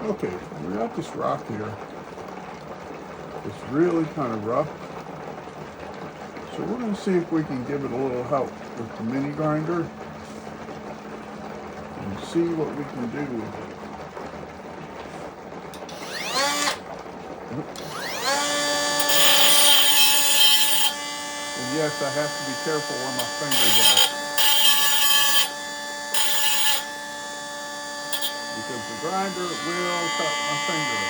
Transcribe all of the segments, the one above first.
Okay, we got this rock here. It's really kind of rough. So we're going to see if we can give it a little help with the mini grinder and see what we can do with it. And yes, I have to be careful where my fingers are, because the grinder will cut my finger.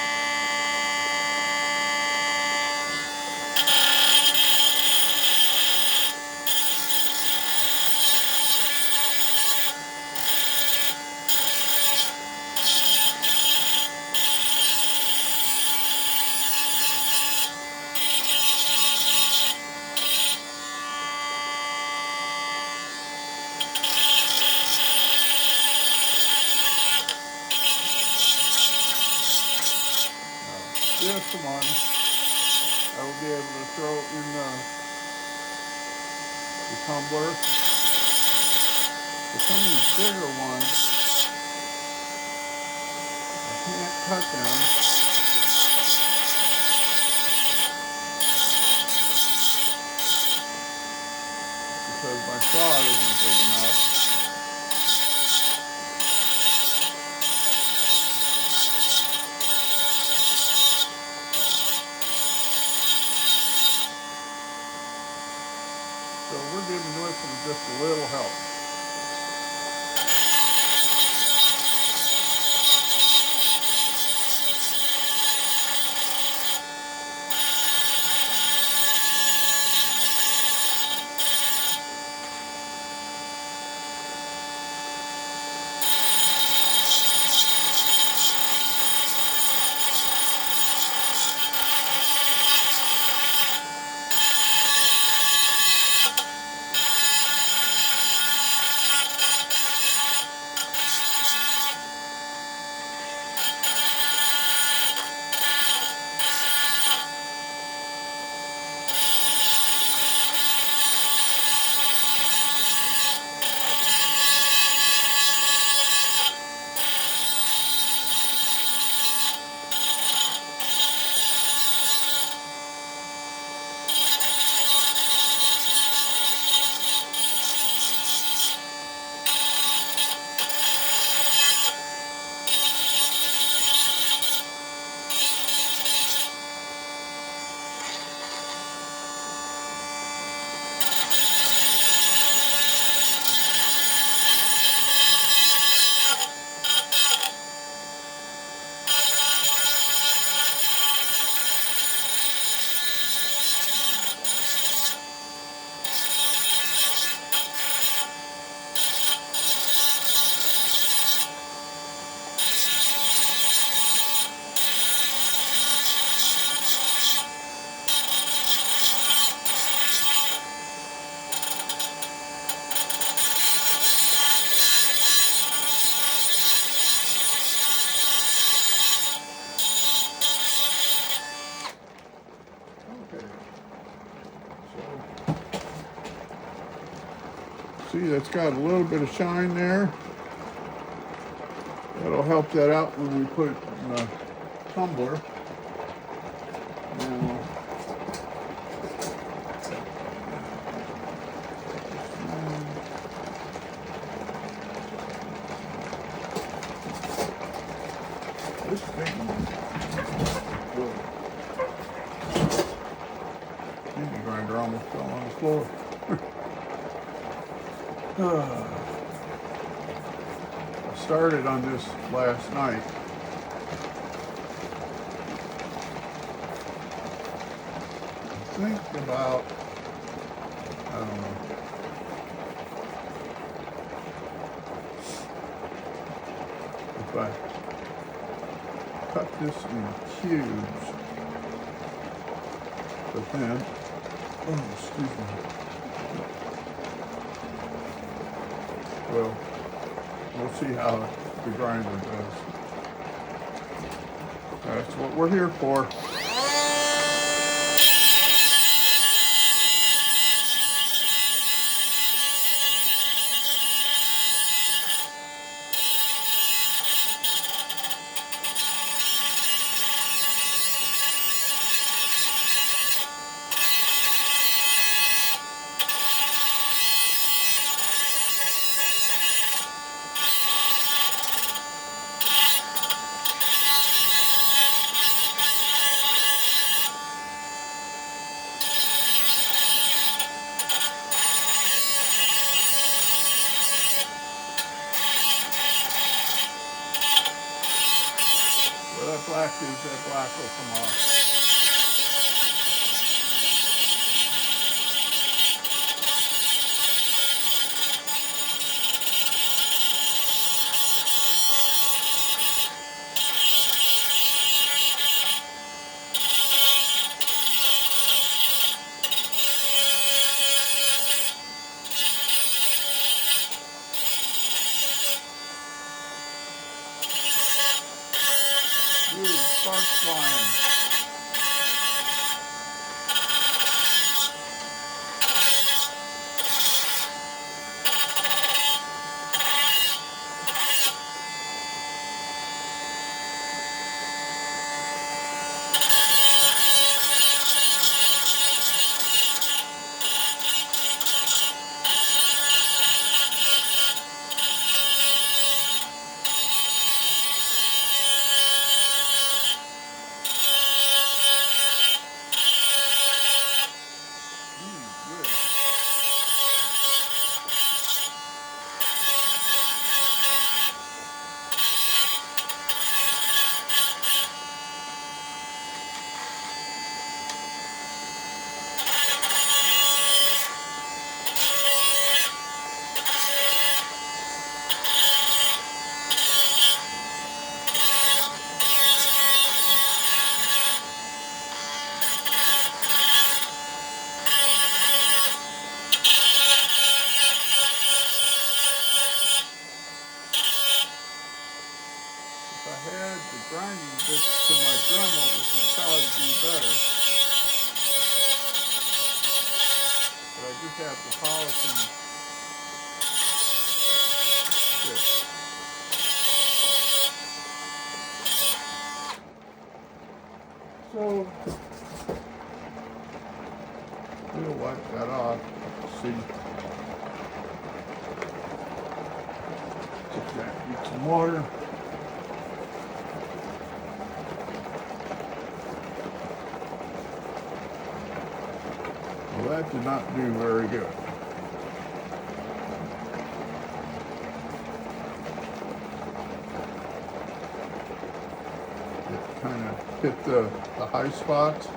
Just one, I will be able to throw in the tumbler. But some of these bigger ones, I can't cut them because my saw isn't big enough. So we're giving this one just a little help. Okay. So, see, that's got a little bit of shine there. That'll help that out when we put it in the tumbler. Now, this thing mini grinder almost fell on the floor. I started on this last night. Think about, I don't know, if I cut this in cubes, but then, oh, excuse me. Well, we'll see how the grinder does. That's what we're here for. that black will come off. Ooh, sparks flying. Good. If I had the grinding bits to my Dremel, this would probably be better. But I just have the polishing bit. So we'll wipe that off. See. Get that, get some water. Well, that did not do very good. It kind of hit the high spots.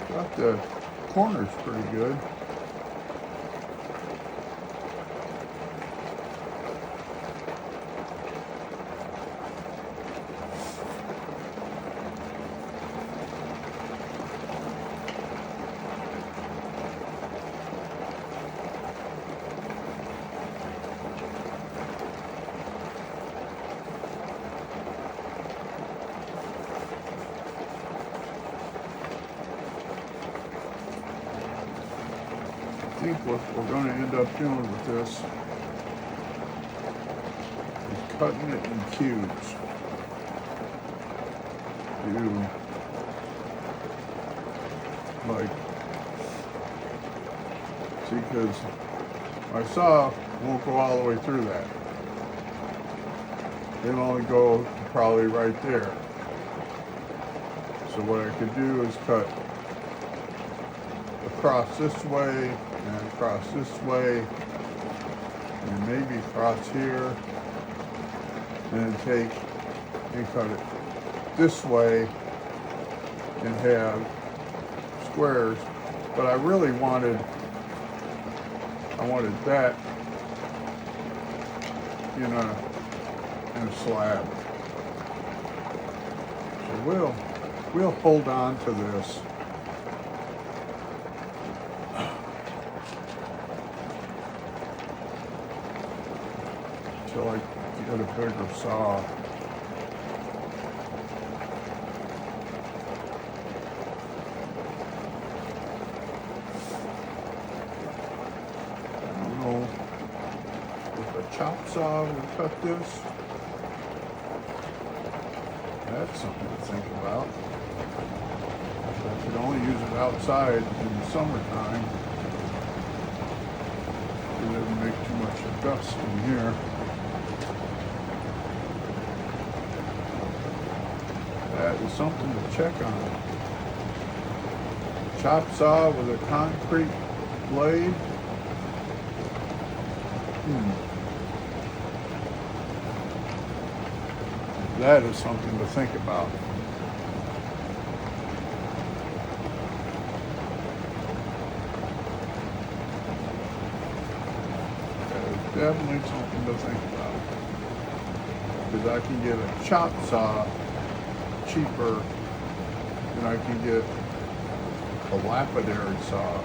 Got the corners pretty good. I think what we're going to end up doing with this is cutting it in cubes. See, because my saw won't go all the way through that. It'll only go probably right there. So what I could do is cut across this way and across this way and maybe across here, and then take and cut it this way and have squares. But I really wanted that in a slab. So we'll hold on to this. Until I get a bigger saw. I don't know if a chop saw would cut this. That's something to think about. I could only use it outside in the summertime. It doesn't make too much dust in here. That is something to check on. Chop saw with a concrete blade. That is something to think about. That is definitely something to think about. Because I can get a chop saw cheaper than I can get a lapidary saw.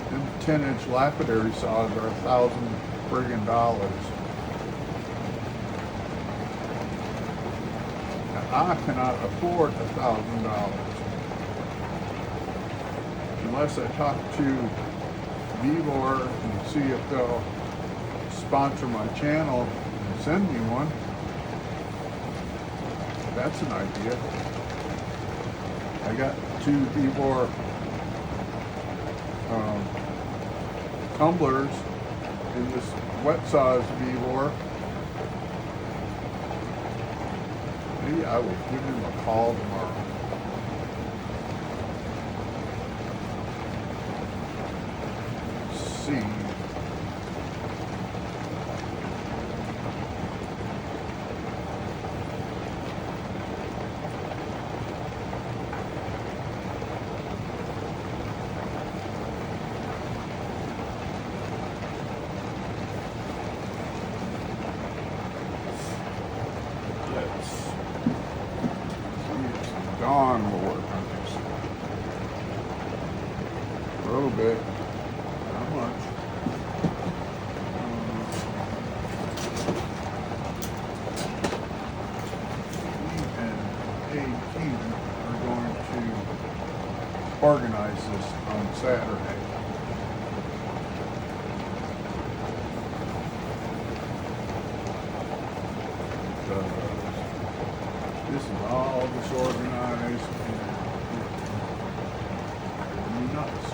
Them 10-inch lapidary saws are $1,000 friggin'. I cannot afford $1,000 unless I talk to Vevor and see if they'll sponsor my channel and send me one. That's an idea. I got 2 Vevor tumblers in this wet saws Vevor. Maybe I will give him a call tomorrow. See. Dawn will work on this. A little bit. Not much. Me and AQ are going to organize this on Saturday. This is all disorganized and nuts.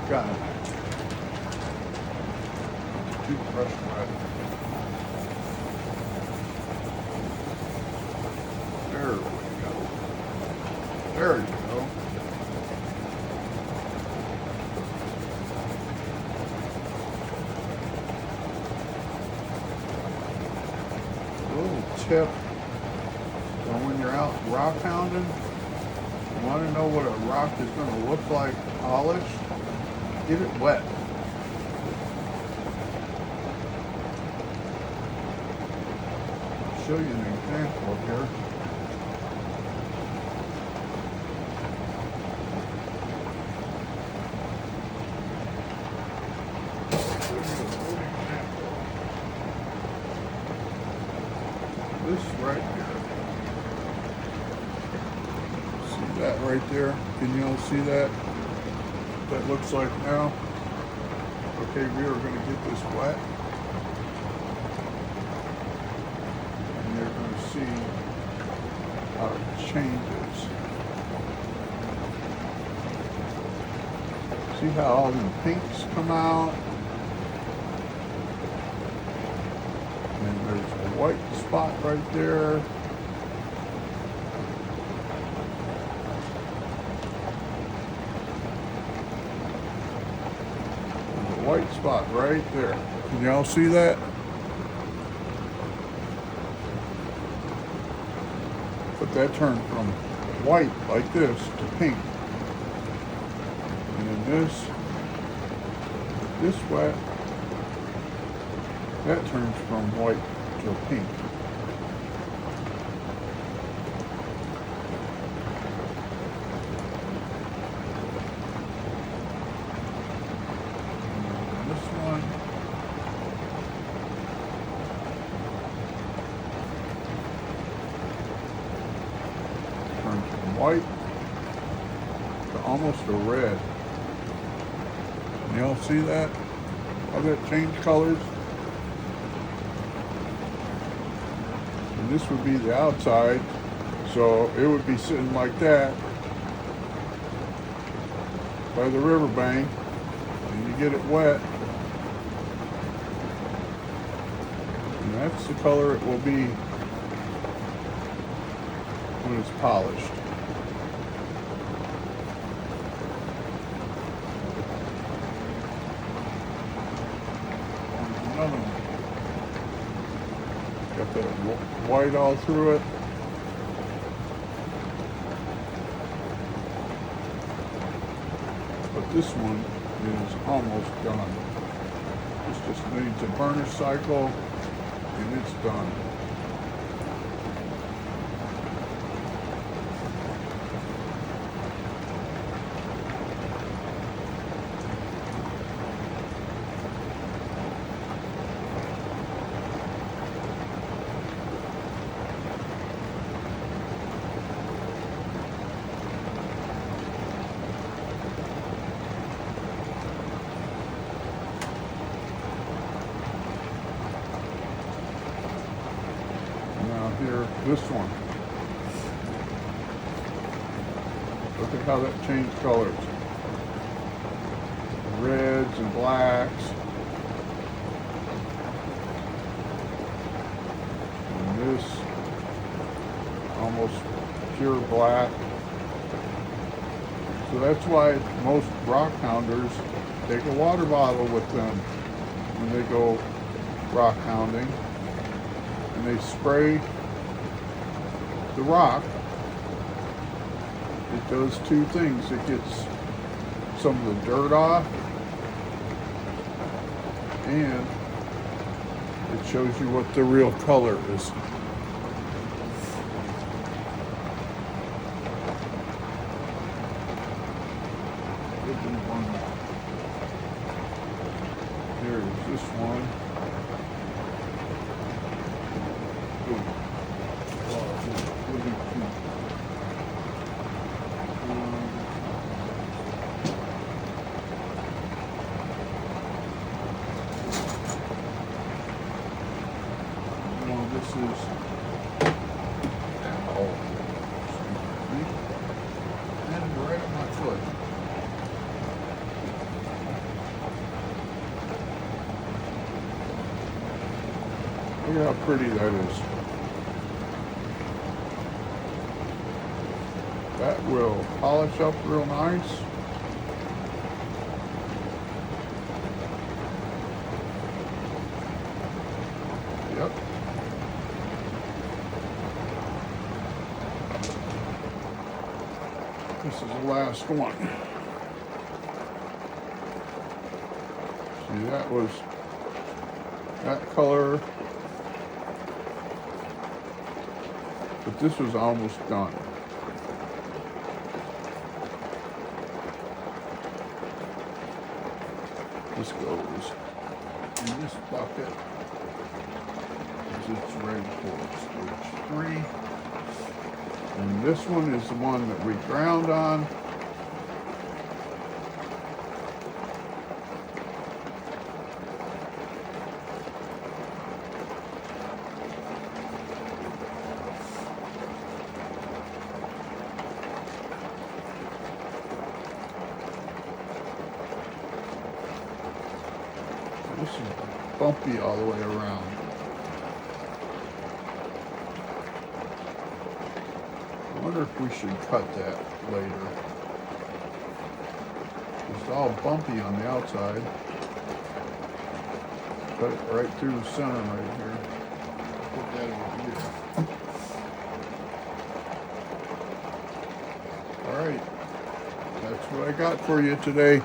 Got it. Toothbrush right. There we go. There you go. A little tip when you're out rock hounding, you want to know what a rock is going to look like polished, get it wet. I'll show you an example here. This right here. See that right there? Can you all see that? That looks like now. Okay, we are going to get this wet. And you're going to see how it changes. See how all the pinks come out? And there's a white spot right there. There's a white spot right there. Can y'all see that? But that turned from white like this to pink. And then this wet. That turns from white to pink. And this one turns from white to almost a red. Y'all see that? How that changed colors? And this would be the outside, so it would be sitting like that by the riverbank, and you get it wet, and that's the color it will be when it's polished. Another one. Got that white all through it. But this one is almost done. This just needs a burnish cycle and it's done. Now here, this one. Look at how that changed colors. Reds and blacks. And this, almost pure black. So that's why most rock hounders take a water bottle with them when they go rock hounding. And they spray the rock. It does two things. It gets some of the dirt off, and it shows you what the real color is. Here's this one. This is and right on my foot. Look at how pretty that is. That will polish up real nice. Yep. This is the last one. See, that was that color, but this was almost done. This goes in this bucket as it's ready for stage 3. And this one is the one that we ground on. This is bumpy all the way around. I wonder if we should cut that later. It's all bumpy on the outside. Cut it right through the center right here. Put that over here. All right, that's what I got for you today.